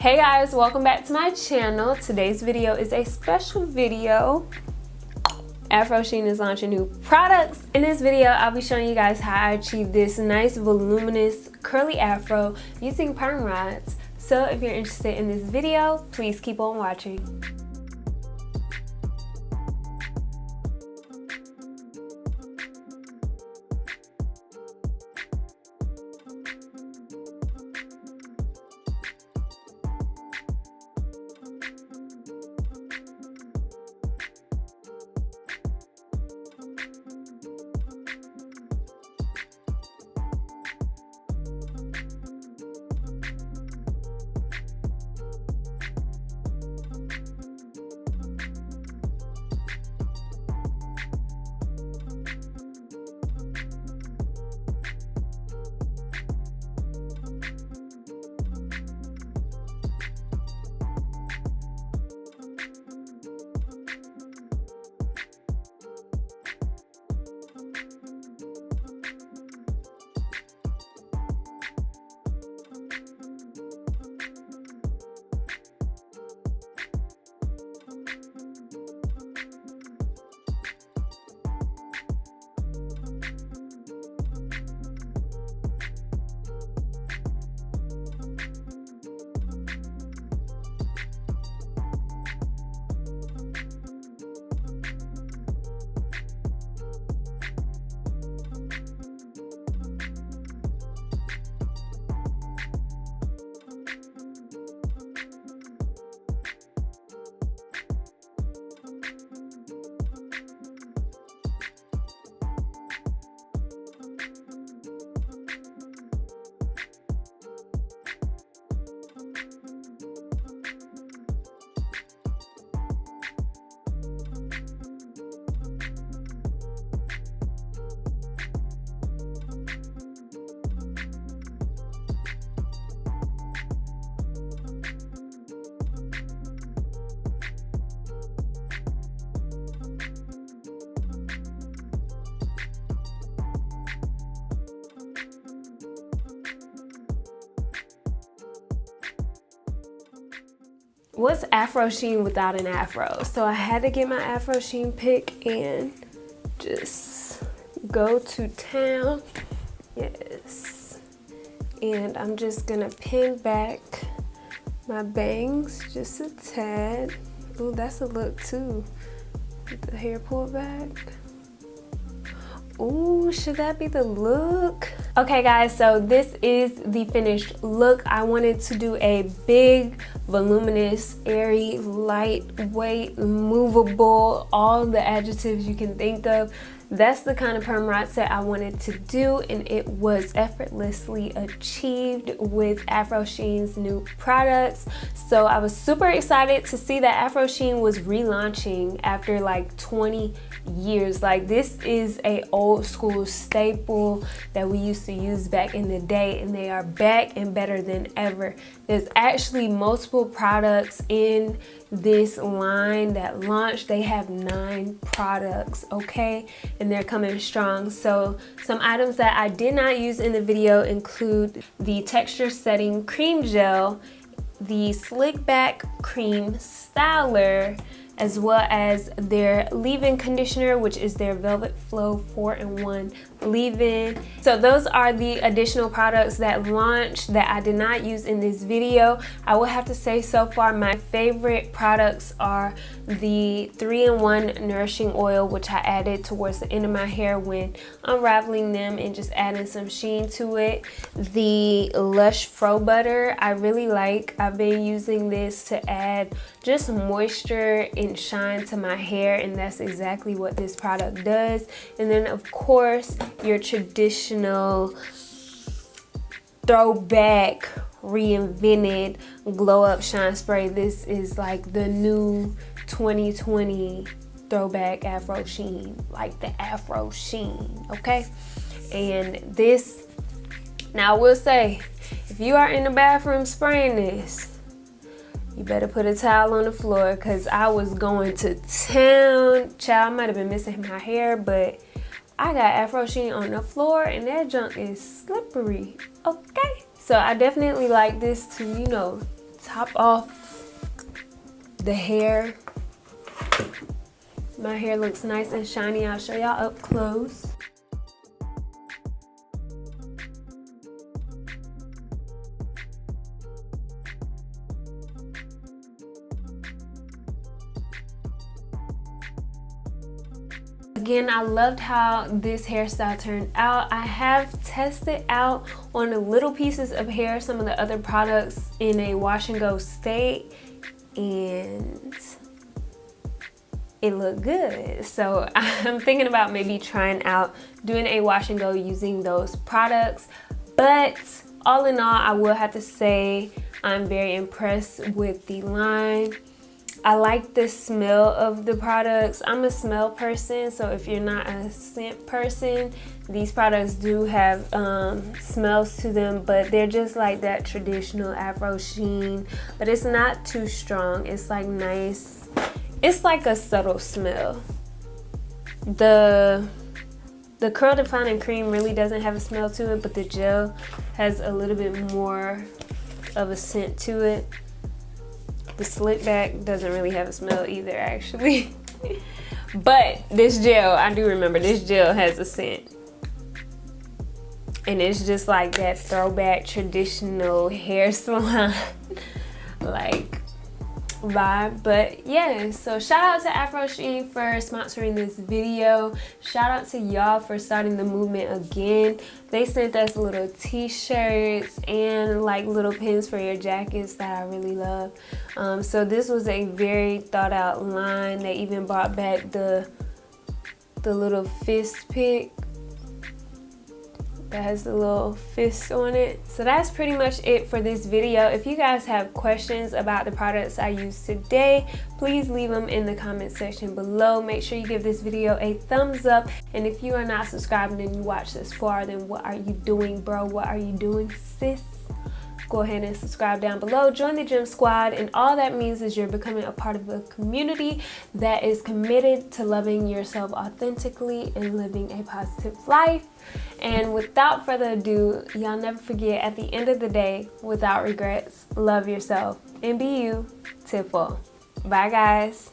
Hey guys, welcome back to my channel. Today's video is a special video. Afro Sheen is launching new products. In this video, I'll be showing you guys how I achieved this nice voluminous curly afro using perm rods. So if you're interested in this video, please keep on watching. What's Afro Sheen without an afro? So I had to get my Afro Sheen pick and just go to town. Yes. And I'm just gonna pin back my bangs just a tad. Ooh, that's a look too. With the hair pulled back. Ooh, should that be the look? Okay guys, so this is the finished look. I wanted to do a big, voluminous, airy, lightweight, movable, all the adjectives you can think of. That's the kind of perm rod set I wanted to do, and it was effortlessly achieved with Afro Sheen's new products. So I was super excited to see that Afro Sheen was relaunching after like 20 years. Like, this is a old school staple that we used to use back in the day, and they are back and better than ever. There's actually multiple products in this line that launched. They have 9 products, okay, and they're coming strong. So some items that I did not use in the video include the texture setting cream gel, the slick back cream styler, as well as their leave-in conditioner, which is their Velvet Flow 4-in-1 leave-in. So those are the additional products that launched that I did not use in this video. I will have to say, so far my favorite products are the 3-in-1 nourishing oil, which I added towards the end of my hair when unraveling them and just adding some sheen to it. The Lush Fro butter I really like. I've been using this to add just moisture and shine to my hair, and that's exactly what this product does. And then of course your traditional throwback reinvented glow up shine spray. This is like the new 2020 throwback Afro Sheen, like the Afro Sheen, okay? And this, now I will say, if you are in the bathroom spraying this, you better put a towel on the floor, because I was going to town. Child, I might have been missing my hair, but I got Afro Sheen on the floor and that junk is slippery, okay? So I definitely like this to, you know, top off the hair. My hair looks nice and shiny. I'll show y'all up close. Again, I loved how this hairstyle turned out. I have tested out on the little pieces of hair some of the other products in a wash and go state, and it looked good. So I'm thinking about maybe trying out doing a wash and go using those products. But all in all, I will have to say I'm very impressed with the line. I like the smell of the products. I'm a smell person, so if you're not a scent person, these products do have smells to them, but they're just like that traditional Afro Sheen, but it's not too strong. It's like nice. It's like a subtle smell. The curl defining cream really doesn't have a smell to it, but the gel has a little bit more of a scent to it. The slick back doesn't really have a smell either, actually. But this gel, I do remember this gel has a scent. And it's just like that throwback traditional hair salon like vibe. But yeah, so shout out to Afro Sheen for sponsoring this video. Shout out to y'all for starting the movement again. They sent us little t-shirts and like little pins for your jackets that I really love. So this was a very thought out line. They even brought back the little fist pick that has the little fist on it. So that's pretty much it for this video. If you guys have questions about the products I used today, please leave them in the comment section below. Make sure you give this video a thumbs up, and if you are not subscribed and you watch this far, then what are you doing, bro? What are you doing, sis? Go ahead and subscribe down below. Join the gym squad, and all that means is you're becoming a part of a community that is committed to loving yourself authentically and living a positive life. And without further ado, y'all never forget, at the end of the day, without regrets, love yourself and be you, Tipful. Bye guys.